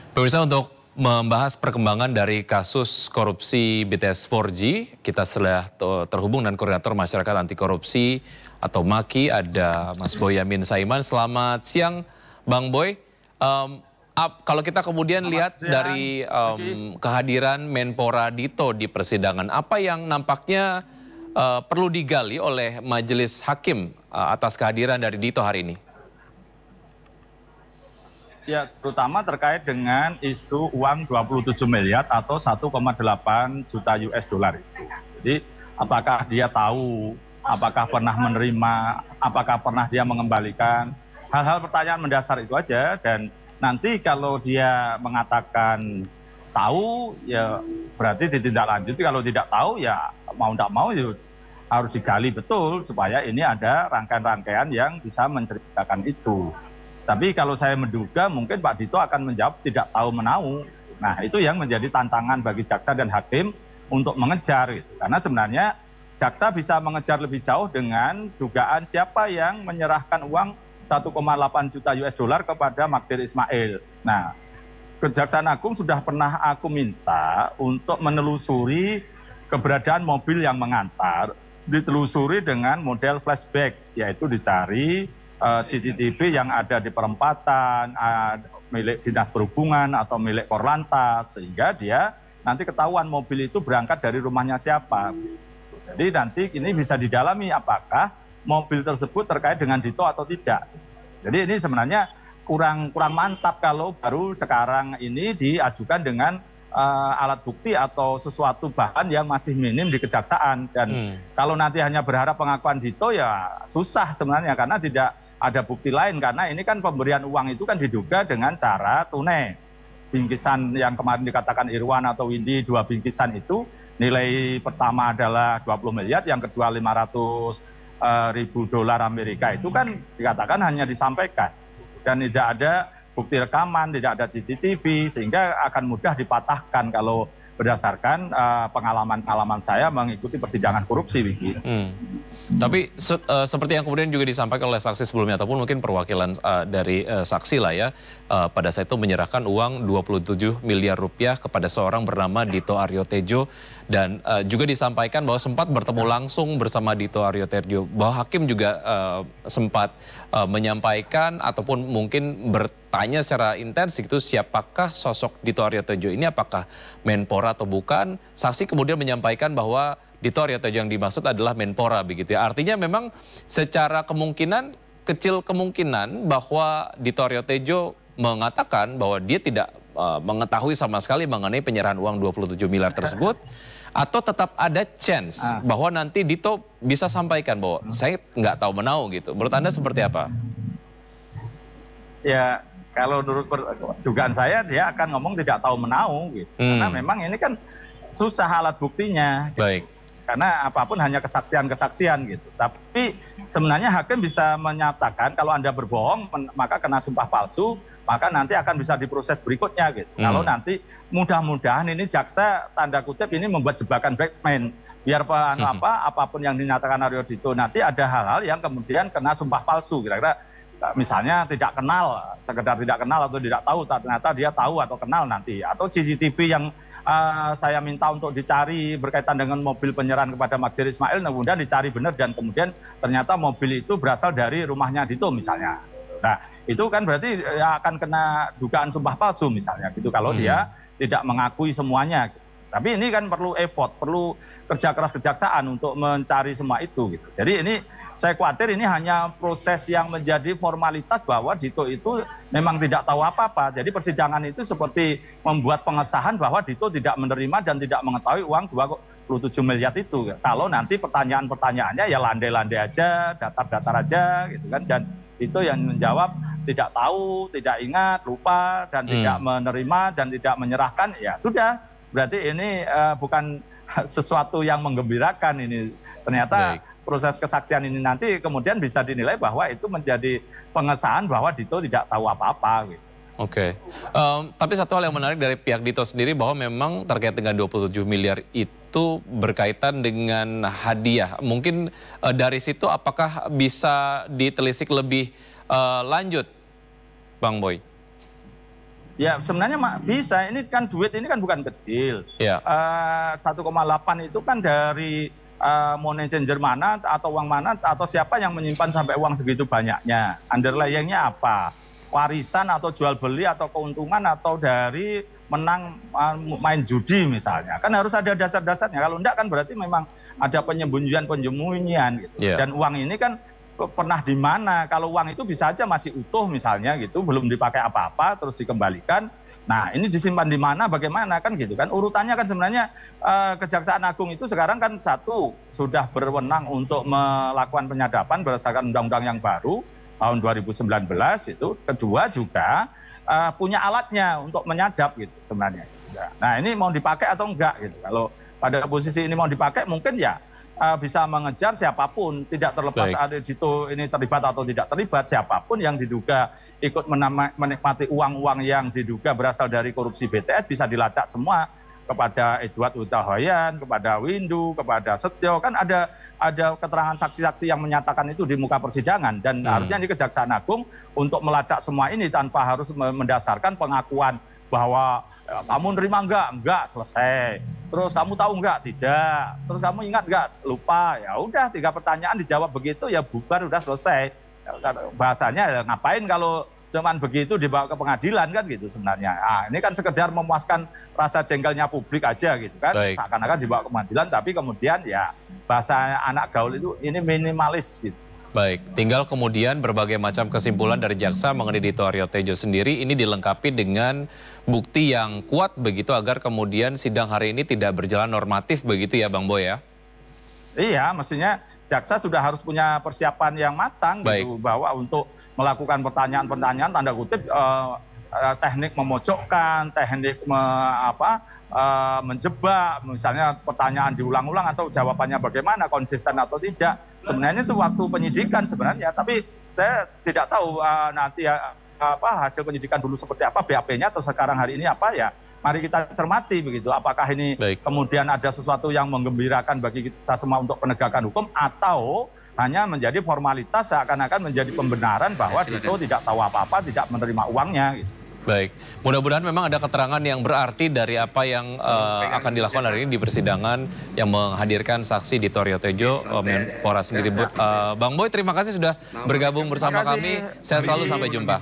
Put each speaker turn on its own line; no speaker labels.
Pemirsa, untuk membahas perkembangan dari kasus korupsi BTS 4G, kita sudah terhubung dengan Koordinator Masyarakat Anti Korupsi atau MAKI, ada Mas Boyamin Saiman. Selamat siang, Bang Boy. Kalau kita kemudian lihat dari kehadiran Menpora Dito di persidangan, apa yang nampaknya perlu digali oleh Majelis Hakim atas kehadiran dari Dito hari ini?
Ya, terutama terkait dengan isu uang 27 miliar atau 1,8 juta US dollar itu. Jadi, apakah dia tahu, apakah pernah menerima, apakah pernah dia mengembalikan, hal-hal pertanyaan mendasar itu aja. Dan nanti kalau dia mengatakan tahu, ya berarti ditindaklanjuti. Kalau tidak tahu, ya mau tidak mau ya harus digali betul supaya ini ada rangkaian-rangkaian yang bisa menceritakan itu. Tapi kalau saya menduga mungkin Pak Dito akan menjawab tidak tahu menahu. Nah, itu yang menjadi tantangan bagi jaksa dan hakim untuk mengejar. Gitu. Karena sebenarnya jaksa bisa mengejar lebih jauh dengan dugaan siapa yang menyerahkan uang 1,8 juta US dollar kepada Magdir Ismail. Nah, Kejaksaan Agung sudah pernah aku minta untuk menelusuri keberadaan mobil yang mengantar, ditelusuri dengan model flashback, yaitu dicari CCTV yang ada di perempatan, milik Dinas Perhubungan atau milik Korlantas, sehingga dia nanti ketahuan mobil itu berangkat dari rumahnya siapa. Jadi nanti ini bisa didalami apakah mobil tersebut terkait dengan Dito atau tidak. Jadi ini sebenarnya kurang mantap kalau baru sekarang ini diajukan dengan alat bukti atau sesuatu bahan yang masih minim di kejaksaan. Dan kalau nanti hanya berharap pengakuan Dito ya susah sebenarnya karena tidak ada bukti lain, karena ini kan pemberian uang itu kan diduga dengan cara tunai. Bingkisan yang kemarin dikatakan Irwan atau Windy, 2 bingkisan itu nilai pertama adalah 20 miliar, yang kedua 500 ribu dolar Amerika, itu kan dikatakan hanya disampaikan. Dan tidak ada bukti rekaman, tidak ada CCTV, sehingga akan mudah dipatahkan kalau berdasarkan pengalaman saya mengikuti persidangan korupsi, Wiki.
Tapi seperti yang kemudian juga disampaikan oleh saksi sebelumnya ataupun mungkin perwakilan dari saksi lah ya, pada saat itu menyerahkan uang 27 miliar rupiah kepada seorang bernama Dito Aryo Tejo, dan juga disampaikan bahwa sempat bertemu langsung bersama Dito Aryo Tejo, bahwa hakim juga sempat menyampaikan ataupun mungkin bertanya secara intens itu siapakah sosok Dito Aryo Tejo ini, apakah Menpora atau bukan. Saksi kemudian menyampaikan bahwa Dito Aryo Tejo yang dimaksud adalah Menpora begitu ya. Artinya memang secara kemungkinan, kecil kemungkinan bahwa Dito Aryo Tejo mengatakan bahwa dia tidak mengetahui sama sekali mengenai penyerahan uang 27 miliar tersebut, atau tetap ada chance bahwa nanti Dito bisa sampaikan bahwa saya nggak tahu menahu gitu. Menurut Anda seperti apa?
Ya, kalau menurut dugaan saya dia akan ngomong tidak tahu menahu gitu. Karena memang ini kan susah alat buktinya. Gitu.
Baik.
Karena apapun hanya kesaksian gitu. Tapi sebenarnya hakim bisa menyatakan kalau Anda berbohong maka kena sumpah palsu, maka nanti akan bisa diproses berikutnya gitu. Kalau nanti mudah-mudahan ini jaksa tanda kutip ini membuat jebakan Batman, biar apapun yang dinyatakan Aryo Dito nanti ada hal-hal yang kemudian kena sumpah palsu, kira-kira misalnya tidak kenal, sekedar tidak kenal atau tidak tahu, ternyata dia tahu atau kenal nanti, atau CCTV yang saya minta untuk dicari berkaitan dengan mobil penyerahan kepada Magdir Ismail, kemudian dicari benar dan kemudian ternyata mobil itu berasal dari rumahnya Dito misalnya. Nah, itu kan berarti ya akan kena dugaan sumpah palsu misalnya gitu kalau dia tidak mengakui semuanya. Tapi ini kan perlu effort, perlu kerja keras kejaksaan untuk mencari semua itu gitu. Jadi ini saya khawatir ini hanya proses yang menjadi formalitas bahwa Dito itu memang tidak tahu apa-apa. Jadi persidangan itu seperti membuat pengesahan bahwa Dito tidak menerima dan tidak mengetahui uang 27 miliar itu. Kalau nanti pertanyaan-pertanyaannya ya landai-landai aja, datar-datar aja gitu kan. Dan itu yang menjawab tidak tahu, tidak ingat, lupa, dan tidak menerima dan tidak menyerahkan, ya sudah. Berarti ini bukan sesuatu yang menggembirakan ini. Ternyata proses kesaksian ini nanti kemudian bisa dinilai bahwa itu menjadi pengesahan bahwa Dito tidak tahu apa-apa. Gitu.
Oke. Tapi satu hal yang menarik dari pihak Dito sendiri bahwa memang terkait dengan 27 miliar itu berkaitan dengan hadiah. Mungkin dari situ apakah bisa ditelisik lebih lanjut, Bang Boy?
Ya sebenarnya bisa, ini kan duit ini kan bukan kecil.
Ya.
1,8 itu kan dari money changer mana atau uang mana atau siapa yang menyimpan sampai uang segitu banyaknya. Underlyingnya apa? Warisan atau jual beli atau keuntungan atau dari menang main judi misalnya. Kan harus ada dasar-dasarnya. Kalau enggak kan berarti memang ada penyembunyian gitu.
Yeah.
Dan uang ini kan pernah di mana? Kalau uang itu bisa aja masih utuh misalnya gitu, belum dipakai apa-apa terus dikembalikan. Nah, ini disimpan di mana, bagaimana kan gitu kan. Urutannya kan sebenarnya Kejaksaan Agung itu sekarang kan satu sudah berwenang untuk melakukan penyadapan berdasarkan undang-undang yang baru tahun 2019 itu. Kedua juga punya alatnya untuk menyadap gitu sebenarnya. Nah, ini mau dipakai atau enggak gitu. Kalau pada posisi ini mau dipakai mungkin ya bisa mengejar siapapun, tidak terlepas Dito ini terlibat atau tidak terlibat, siapapun yang diduga ikut menikmati uang-uang yang diduga berasal dari korupsi BTS bisa dilacak semua kepada Edward Huta-Hayan, kepada Windu, kepada Setio. Kan ada keterangan saksi-saksi yang menyatakan itu di muka persidangan dan harusnya di Kejaksaan Agung untuk melacak semua ini tanpa harus mendasarkan pengakuan bahwa kamu nerima enggak, selesai. Terus kamu tahu enggak? Tidak. Terus kamu ingat enggak? Lupa. Ya udah 3 pertanyaan dijawab begitu ya bubar udah selesai. Bahasanya ya, ngapain kalau cuman begitu dibawa ke pengadilan kan gitu sebenarnya. Ini kan sekedar memuaskan rasa jengkelnya publik aja gitu kan. Seakan-akan dibawa ke pengadilan tapi kemudian ya bahasa anak gaul itu ini minimalis gitu.
Baik, tinggal kemudian berbagai macam kesimpulan dari jaksa mengenai Dito Aryo Tejo sendiri ini dilengkapi dengan bukti yang kuat begitu agar kemudian sidang hari ini tidak berjalan normatif begitu ya Bang Boy ya?
Iya, mestinya jaksa sudah harus punya persiapan yang matang gitu bahwa untuk melakukan pertanyaan-pertanyaan tanda kutip teknik memojokkan, teknik menjebak, misalnya pertanyaan diulang-ulang atau jawabannya bagaimana, konsisten atau tidak. Sebenarnya itu waktu penyidikan sebenarnya, tapi saya tidak tahu nanti hasil penyidikan dulu seperti apa, BAP-nya atau sekarang hari ini apa ya. Mari kita cermati begitu, apakah ini kemudian ada sesuatu yang menggembirakan bagi kita semua untuk penegakan hukum atau hanya menjadi formalitas seakan-akan menjadi pembenaran bahwa Dito tidak tahu apa-apa, tidak menerima uangnya gitu.
Baik, mudah-mudahan memang ada keterangan yang berarti dari apa yang akan dilakukan hari ini di persidangan yang menghadirkan saksi Dito Aryo Tejo, Menpora sendiri. Bang Boy, terima kasih sudah bergabung bersama kami. Saya selalu sampai jumpa.